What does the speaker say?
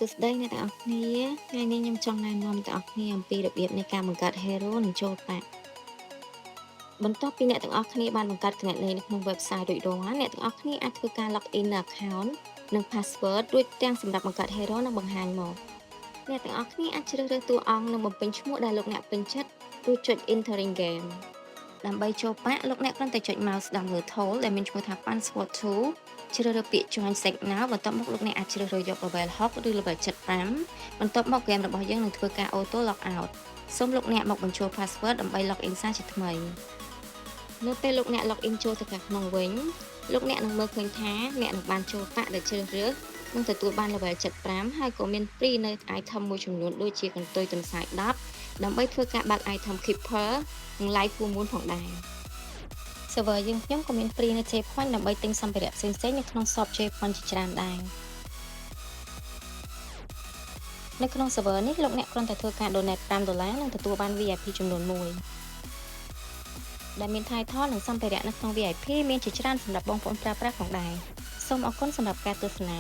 សួស្តីអ្នកទាំងអស់គ្នាថ្ងៃនេះខ្ញុំចង់ណែនាំអ្នកទាំងអស់គ្នាអំពីរបៀបនៃការបង្កើត hero និងចូលប៉ាក់បន្ទាប់ពីអ្នកទាំងអស់គ្នាបានបង្កើតគណនីនៅក្នុង website រួចរាល់អ្នកទាំងអស់គ្នាអាចធ្វើការ login នៅ account និង password រួចទាំងសម្រាប់បង្កើត hero និងបង្ហាញមកអ្នកទាំងអស់គ្នាអាចជ្រើសរើសតួអង្គនិងបំពេញឈ្មោះដែលលោកអ្នកពេញចិត្តរួចចុច entering game ដើម្បីចូលប៉ាក់លោកអ្នកគ្រាន់តែចុច mouse ដល់លើ tool ដែលមានឈ្មោះថា password 2ជ្រើសរើសពាក្យ join signal បន្ទាប់មកលោកអ្នកអាចជ្រើសរើសយក level 6ឬ level 75បន្ទាប់មកហ្គេមរបស់យើងនឹងធ្វើការ auto log out សូមលោកអ្នកមកបញ្ចូល password ដើម្បី login សារជាថ្មីនៅពេលលោកអ្នក login ចូលទៅខាងក្នុងវិញលោកអ្នកនឹងមើលឃើញថាអ្នកនឹងបានចូលប៉ាក់ដែលជ្រើសរើសនឹងទទួលបាន level 75ហើយក៏មាន free នៅ item មួយចំនួនដូចជាកន្ទុយទន្សាយ10ដើម្បីធ្វើការបើក item keeper និង live full moon ផងដែរ server យើងខ្ញុំក៏មាន free នៅ J-Point ដើម្បីទិញសម្ភារៈផ្សេងៗនៅក្នុង shop J-Point ជាច្រើនដែរនៅក្នុង server នេះលោកអ្នកគ្រាន់តែធ្វើការ donate $5និងទទួលបាន VIP ចំនួន1ដែលមាន title និងសម្ភារៈនៅក្នុង VIP មានជាច្រើនសម្រាប់បងប្អូនប្រើប្រាស់ផងដែរសូមអរគុណសម្រាប់ការទស្សនា